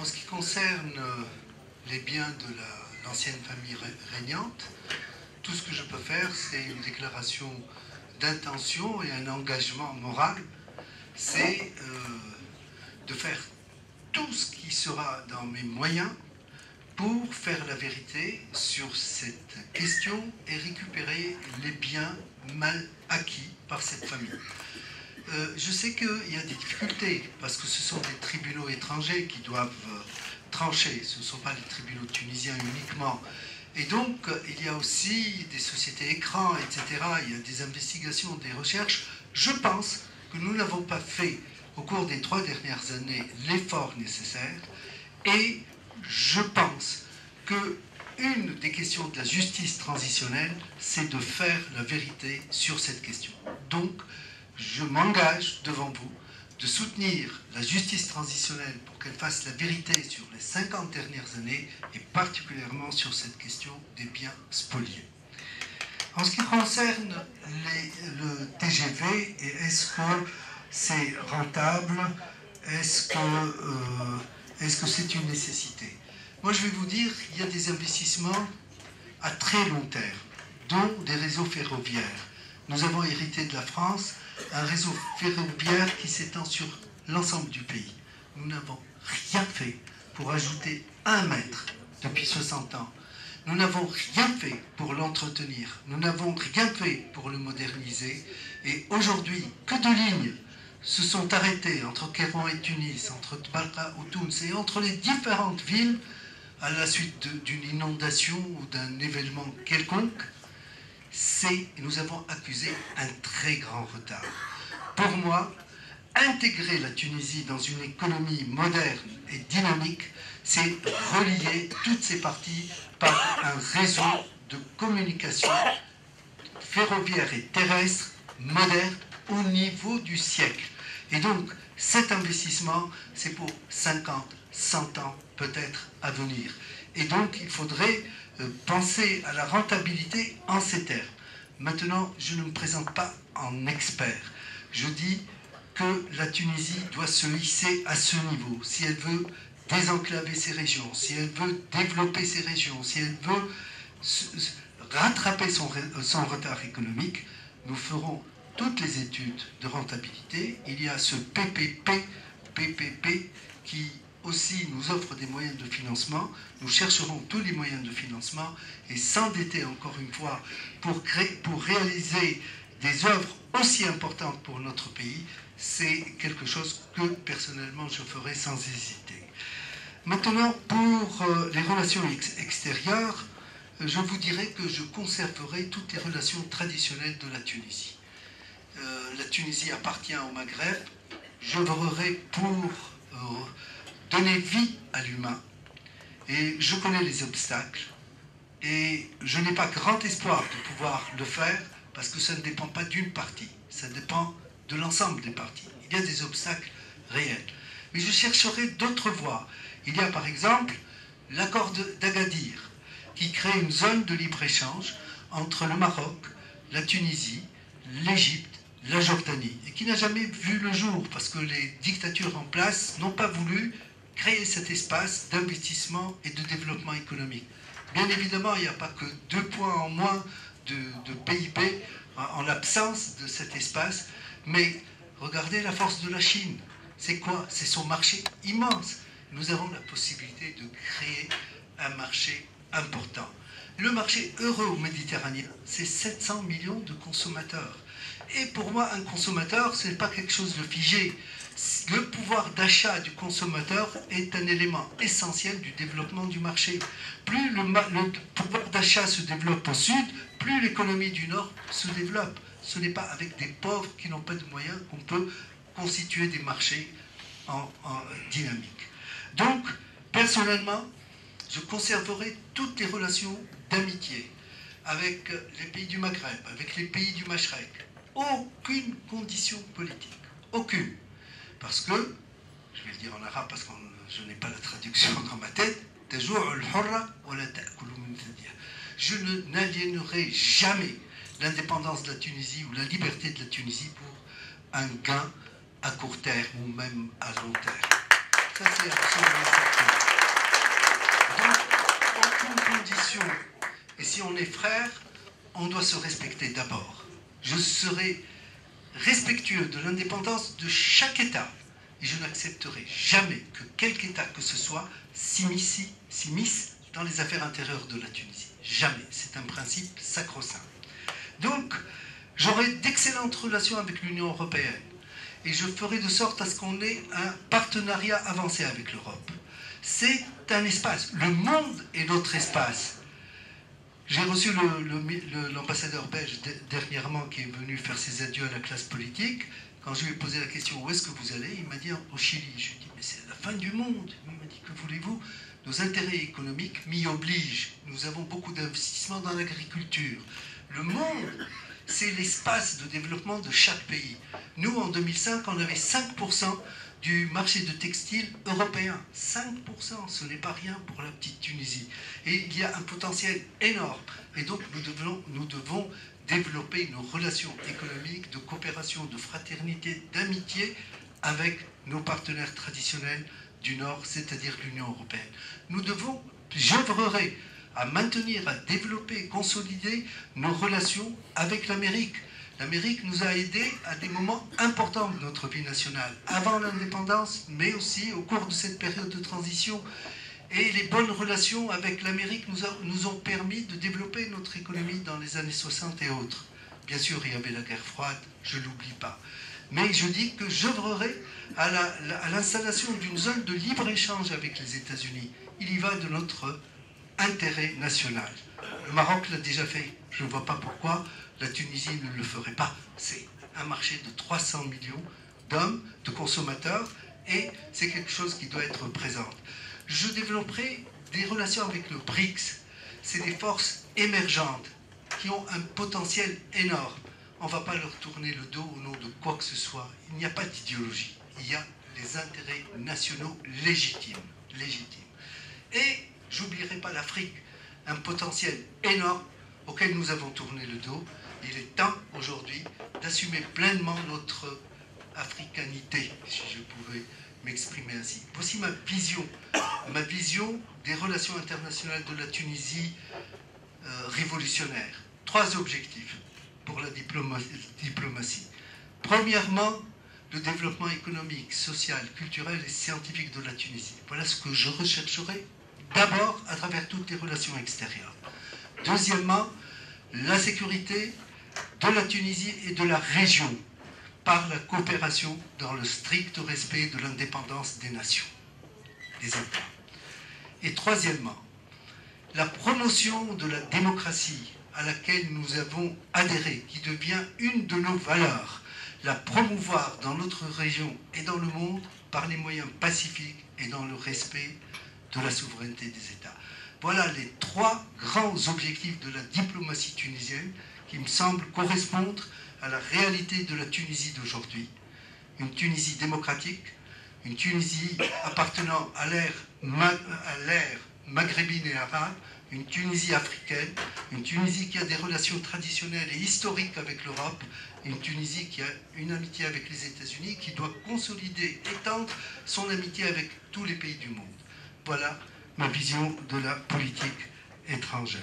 ce qui concerne les biens de l'ancienne famille régnante, tout ce que je peux faire, c'est une déclaration d'intention et un engagement moral, c'est de faire tout ce qui sera dans mes moyens pour faire la vérité sur cette question et récupérer les biens mal acquis par cette famille. Je sais qu'il y a des difficultés, parce que ce sont des tribunaux étrangers qui doivent trancher, ce ne sont pas les tribunaux tunisiens uniquement. Et donc, il y a aussi des sociétés écrans, etc. Il y a des investigations, des recherches. Je pense que nous n'avons pas fait, au cours des 3 dernières années, l'effort nécessaire. Et je pense qu'une des questions de la justice transitionnelle, c'est de faire la vérité sur cette question. Donc, je m'engage devant vous de soutenir la justice transitionnelle pour qu'elle fasse la vérité sur les 50 dernières années et particulièrement sur cette question des biens spoliés. En ce qui concerne le TGV, est-ce que c'est rentable? Est-ce que c'est une nécessité? Moi, je vais vous dire qu'il y a des investissements à très long terme, dont des réseaux ferroviaires. Nous avons hérité de la France un réseau ferroviaire qui s'étend sur l'ensemble du pays. Nous n'avons rien fait pour ajouter 1 mètre depuis 60 ans. Nous n'avons rien fait pour l'entretenir. Nous n'avons rien fait pour le moderniser. Et aujourd'hui, que de lignes se sont arrêtées entre Kéron et Tunis, entre Tbarka ou Tunis et entre les différentes villes à la suite d'une inondation ou d'un événement quelconque. Nous avons accusé un très grand retard. Pour moi, intégrer la Tunisie dans une économie moderne et dynamique, c'est relier toutes ces parties par un réseau de communication ferroviaire et terrestre moderne au niveau du siècle. Et donc, cet investissement, c'est pour 50, 100 ans peut-être à venir. Et donc, il faudrait penser à la rentabilité en ces termes. Maintenant, je ne me présente pas en expert. Je dis que la Tunisie doit se hisser à ce niveau. Si elle veut désenclaver ses régions, si elle veut développer ses régions, si elle veut rattraper son retard économique, nous ferons toutes les études de rentabilité. Il y a ce PPP qui aussi nous offre des moyens de financement. Nous chercherons tous les moyens de financement et s'endetter encore une fois pour réaliser des œuvres aussi importantes pour notre pays, c'est quelque chose que personnellement je ferai sans hésiter. Maintenant, pour les relations extérieures, je vous dirais que je conserverai toutes les relations traditionnelles de la Tunisie. La Tunisie appartient au Maghreb. J'œuvrerai pour donner vie à l'humain. Et je connais les obstacles. Et je n'ai pas grand espoir de pouvoir le faire parce que ça ne dépend pas d'une partie. Ça dépend de l'ensemble des parties. Il y a des obstacles réels. Mais je chercherai d'autres voies. Il y a par exemple l'accord d'Agadir qui crée une zone de libre-échange entre le Maroc, la Tunisie, l'Égypte, la Jordanie, et qui n'a jamais vu le jour parce que les dictatures en place n'ont pas voulu créer cet espace d'investissement et de développement économique. Bien évidemment, il n'y a pas que 2 points en moins de PIB en l'absence de cet espace, mais regardez la force de la Chine. C'est quoi? C'est son marché immense. Nous avons la possibilité de créer un marché important. Le marché euro-méditerranéen, c'est 700 millions de consommateurs. Et pour moi, un consommateur, ce n'est pas quelque chose de figé. Le pouvoir d'achat du consommateur est un élément essentiel du développement du marché. Plus le pouvoir d'achat se développe au sud, plus l'économie du nord se développe. Ce n'est pas avec des pauvres qui n'ont pas de moyens qu'on peut constituer des marchés en dynamique. Donc, personnellement, je conserverai toutes les relations d'amitié avec les pays du Maghreb, avec les pays du Machrek. Aucune condition politique. Aucune. Parce que, je vais le dire en arabe parce que je n'ai pas la traduction dans ma tête, je n'aliénerai jamais l'indépendance de la Tunisie ou la liberté de la Tunisie pour un gain à court terme ou même à long terme. Ça, c'est absolument certain. aucune condition. Et si on est frère, on doit se respecter d'abord. Je serai respectueux de l'indépendance de chaque État. Et je n'accepterai jamais que quelque État que ce soit s'immisce dans les affaires intérieures de la Tunisie. Jamais. C'est un principe sacro-saint. Donc, j'aurai d'excellentes relations avec l'Union européenne. Et je ferai de sorte à ce qu'on ait un partenariat avancé avec l'Europe. C'est un espace. Le monde est notre espace. J'ai reçu l'ambassadeur belge dernièrement qui est venu faire ses adieux à la classe politique. Quand je lui ai posé la question où est-ce que vous allez, il m'a dit au Chili. Je lui ai dit mais c'est la fin du monde. Il m'a dit que voulez-vous? Nos intérêts économiques m'y obligent. Nous avons beaucoup d'investissements dans l'agriculture. Le monde, c'est l'espace de développement de chaque pays. Nous, en 2005, on avait 5% du marché de textile européen. 5%, ce n'est pas rien pour la petite Tunisie. Et il y a un potentiel énorme. Et donc, nous devons développer nos relations économiques, de coopération, de fraternité, d'amitié avec nos partenaires traditionnels du Nord, c'est-à-dire l'Union européenne. J'œuvrerai à maintenir, à développer, consolider nos relations avec l'Amérique. L'Amérique nous a aidés à des moments importants de notre vie nationale, avant l'indépendance, mais aussi au cours de cette période de transition. Et les bonnes relations avec l'Amérique nous ont permis de développer notre économie dans les années 60 et autres. Bien sûr, il y avait la guerre froide, je ne l'oublie pas. Mais je dis que j'œuvrerai à l'installation d'une zone de libre-échange avec les États-Unis. Il y va de notre intérêt national. Le Maroc l'a déjà fait. Je ne vois pas pourquoi la Tunisie ne le ferait pas. C'est un marché de 300 millions d'hommes, de consommateurs, et c'est quelque chose qui doit être présent. Je développerai des relations avec le BRICS. C'est des forces émergentes qui ont un potentiel énorme. On ne va pas leur tourner le dos au nom de quoi que ce soit. Il n'y a pas d'idéologie. Il y a des intérêts nationaux légitimes. Et j'oublierai pas l'Afrique, un potentiel énorme auquel nous avons tourné le dos. Il est temps aujourd'hui d'assumer pleinement notre africanité, si je pouvais m'exprimer ainsi. Voici ma vision des relations internationales de la Tunisie révolutionnaire. 3 objectifs pour la diplomatie. Premièrement, le développement économique, social, culturel et scientifique de la Tunisie. Voilà ce que je rechercherai d'abord à travers toutes les relations extérieures. Deuxièmement, la sécurité de la Tunisie et de la région par la coopération dans le strict respect de l'indépendance des nations, des États. Et troisièmement, la promotion de la démocratie à laquelle nous avons adhéré, qui devient une de nos valeurs, la promouvoir dans notre région et dans le monde par les moyens pacifiques et dans le respect de la souveraineté des États. Voilà les 3 grands objectifs de la diplomatie tunisienne qui me semblent correspondre à la réalité de la Tunisie d'aujourd'hui. Une Tunisie démocratique, une Tunisie appartenant à l'ère maghrébine et arabe, une Tunisie africaine, une Tunisie qui a des relations traditionnelles et historiques avec l'Europe, une Tunisie qui a une amitié avec les États-Unis, qui doit consolider, étendre son amitié avec tous les pays du monde. Voilà ma vision de la politique étrangère.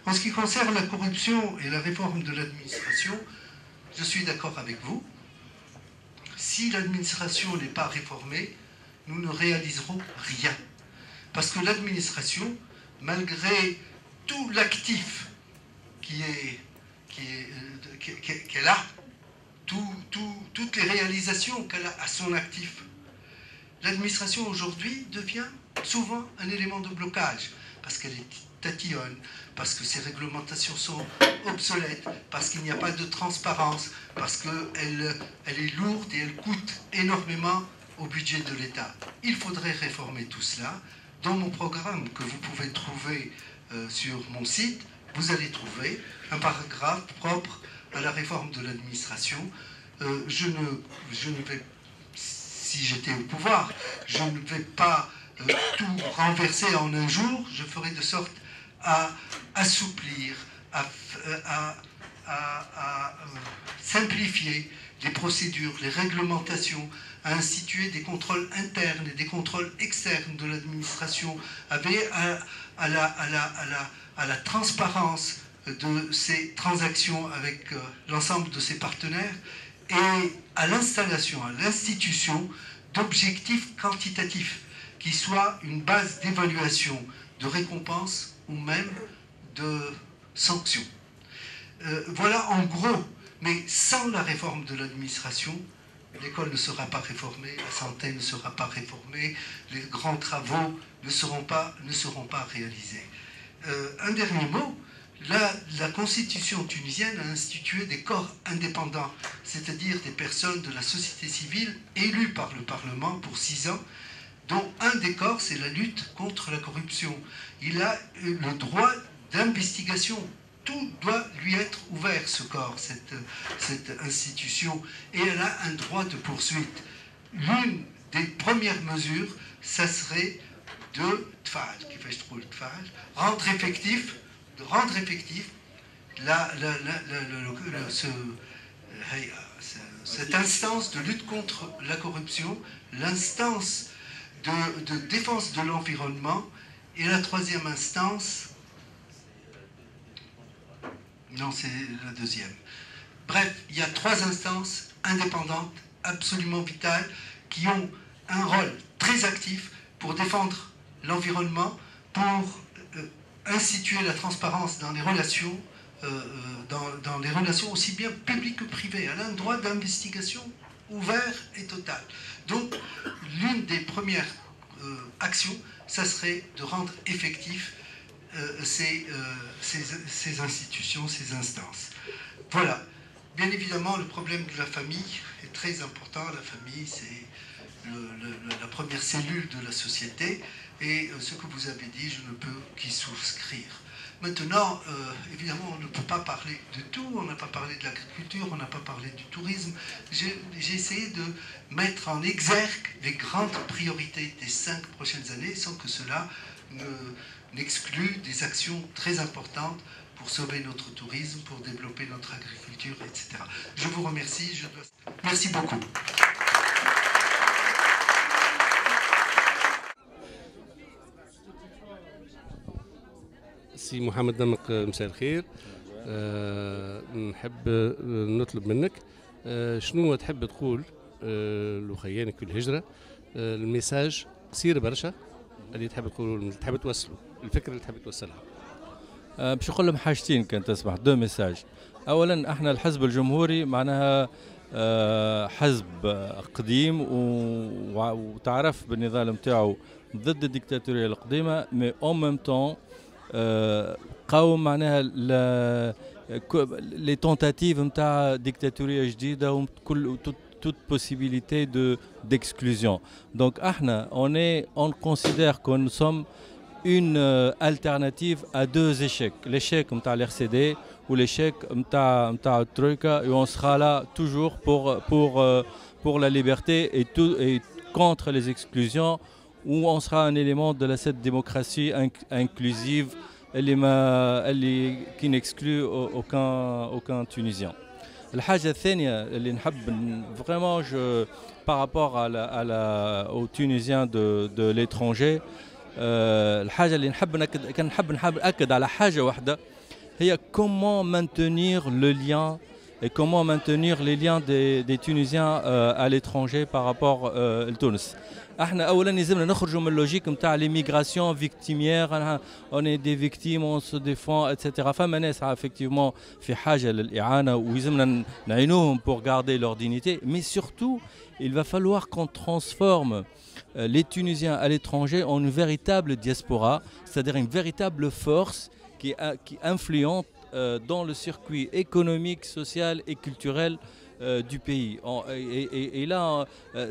En ce qui concerne la corruption et la réforme de l'administration, je suis d'accord avec vous. Si l'administration n'est pas réformée, nous ne réaliserons rien. Parce que l'administration, malgré tout l'actif qu'elle a, toutes les réalisations qu'elle a à son actif, l'administration aujourd'hui devient souvent un élément de blocage, parce qu'elle est tatillonne, parce que ses réglementations sont obsolètes, parce qu'il n'y a pas de transparence, parce qu'elle est lourde et elle coûte énormément au budget de l'État. Il faudrait réformer tout cela. Dans mon programme que vous pouvez trouver sur mon site, vous allez trouver un paragraphe propre à la réforme de l'administration. Je ne vais, si j'étais au pouvoir, je ne vais pas tout renverser en un jour. Je ferai de sorte à assouplir, à simplifier des procédures, les réglementations, à instituer des contrôles internes et des contrôles externes de l'administration, à veiller à la transparence de ces transactions avec l'ensemble de ses partenaires et à l'installation, à l'institution d'objectifs quantitatifs qui soient une base d'évaluation, de récompense ou même de sanctions. Voilà en gros, mais sans la réforme de l'administration, l'école ne sera pas réformée, la santé ne sera pas réformée, les grands travaux ne seront pas réalisés. Un dernier mot, la constitution tunisienne a institué des corps indépendants, c'est-à-dire des personnes de la société civile élues par le Parlement pour 6 ans, dont un des corps, c'est la lutte contre la corruption. Il a le droit d'investigation. Tout doit lui être ouvert, ce corps, cette institution, et elle a un droit de poursuite. L'une des premières mesures, ça serait de rendre effectif cette instance de lutte contre la corruption, l'instance de défense de l'environnement, et la troisième instance, non, c'est la deuxième. Bref, il y a 3 instances indépendantes, absolument vitales, qui ont un rôle très actif pour défendre l'environnement, pour instituer la transparence dans les relations, dans les relations aussi bien publiques que privées. Elle a un droit d'investigation ouvert et total. Donc, l'une des premières actions, ça serait de rendre effectif ces institutions, ces instances. Voilà. Bien évidemment, le problème de la famille est très important. La famille, c'est la première cellule de la société. Et ce que vous avez dit, je ne peux qu'y souscrire. Maintenant, évidemment, on ne peut pas parler de tout. On n'a pas parlé de l'agriculture, on n'a pas parlé du tourisme. J'ai essayé de mettre en exergue les grandes priorités des 5 prochaines années, sans que cela n'exclut des actions très importantes pour sauver notre tourisme, pour développer notre agriculture, etc. Je vous remercie. Merci beaucoup. سي محمد نمق، مساء الخير. نحب نطلب منك شنو تحب تقول لخيانك في الهجرة، الميساج قصير برشا اللي تحب توصله، الفكرة اللي تحب توصلها. باش نقول لهم حاجتين كان تسمح، 2 ميساج. اولا احنا الحزب الجمهوري معناها حزب قديم وتعرف بالنضال نتاعو ضد الديكتاتورية القديمة، مي اون ميم طون قاوم معناها لي تونتاتيف نتاع ديكتاتورية جديدة وكل toute possibilité d'exclusion. Donc on considère que nous sommes une alternative à 2 échecs, l'échec de l'RCD ou l'échec de la Troïka, et on sera là toujours pour la liberté et contre les exclusions, où on sera un élément de cette démocratie inclusive qui n'exclut aucun Tunisien. الحاجة الثانية اللي نحب vraiment par rapport aux Tunisiens de l'étranger، الحاجة اللي نحب نأكد على حاجة واحدة، هي comment maintenir le lien et comment maintenir les liens des Tunisiens à l'étranger par rapport à Tunis. احنا اولا لازمنا نخرجوا من اللوجيك نتاع ليميغراسيون فيكتيميير، اون دي فيكتيم اون سو ديفون اتسيتيرا. فما ناس افكتيفمون في حاجه للاعانه ويلزمنا نعينوهم pour garder leur dignité, mais surtout il va falloir qu'on transforme les Tunisiens à l'étranger en une véritable diaspora, c'est-à-dire une véritable force qui influente dans le circuit économique, social et culturel du pays. Et là,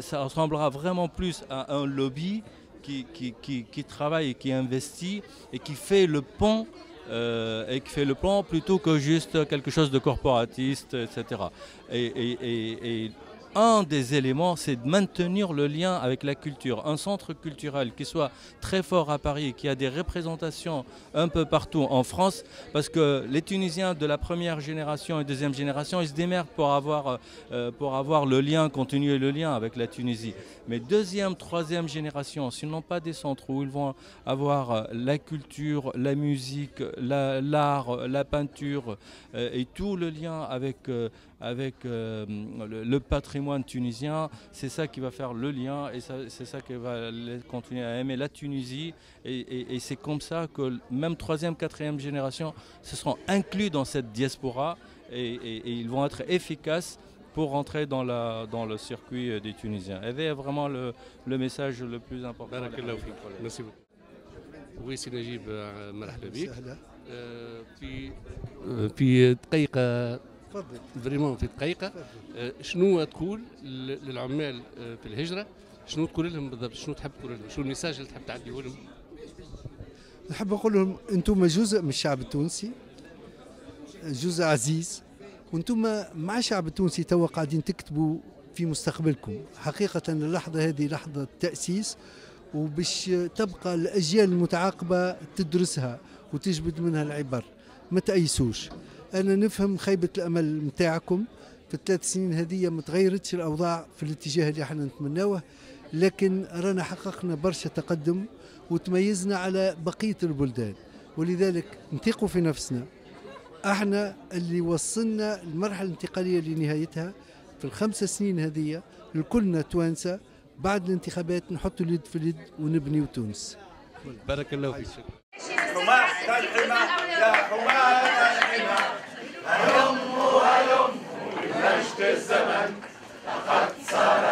ça ressemblera vraiment plus à un lobby qui travaille et qui investit et qui fait le pont, plutôt que juste quelque chose de corporatiste, etc. Et un des éléments, c'est de maintenir le lien avec la culture. Un centre culturel qui soit très fort à Paris, qui a des représentations un peu partout en France, parce que les Tunisiens de la première génération et deuxième génération, ils se démerdent pour avoir le lien, continuer le lien avec la Tunisie. Mais deuxième, troisième génération, s'ils n'ont pas des centres où ils vont avoir la culture, la musique, l'art, la peinture et tout le lien avec le patrimoine tunisien, c'est ça qui va faire le lien et c'est ça qui va continuer à aimer la Tunisie. Et c'est comme ça que même troisième, quatrième génération se seront inclus dans cette diaspora et ils vont être efficaces pour rentrer dans le circuit des Tunisiens. Et c'est vraiment le message le plus important. Merci beaucoup. Oui, c'est Najib, مرحبا بك. في دقيقة فريمون في دقيقة شنو تقول للعمال في الهجرة؟ شنو تقول لهم بالضبط؟ شنو تحب تقول لهم؟ شنو الميساج اللي تحب تعديه لهم؟ نحب نقول لهم أنتم جزء من الشعب التونسي، جزء عزيز، وأنتم مع الشعب التونسي توا قاعدين تكتبوا في مستقبلكم. حقيقة اللحظة هذه لحظة تأسيس، وباش تبقى الأجيال المتعاقبة تدرسها وتجبد منها العبر. ما تأيسوش. أنا نفهم خيبة الأمل متاعكم في الثلاث سنين هذه، ما تغيرتش الأوضاع في الاتجاه اللي احنا نتمناوه، لكن رانا حققنا برشا تقدم وتميزنا على بقية البلدان، ولذلك نثقوا في نفسنا. احنا اللي وصلنا المرحلة الانتقالية لنهايتها في الخمس سنين هذه، الكلنا توانسة. بعد الانتخابات نحط اليد في اليد ونبنيو تونس. بارك الله فيك. حماة الحمى يا حماة الحمى، هلم هلم لمجد الزمن لقد صار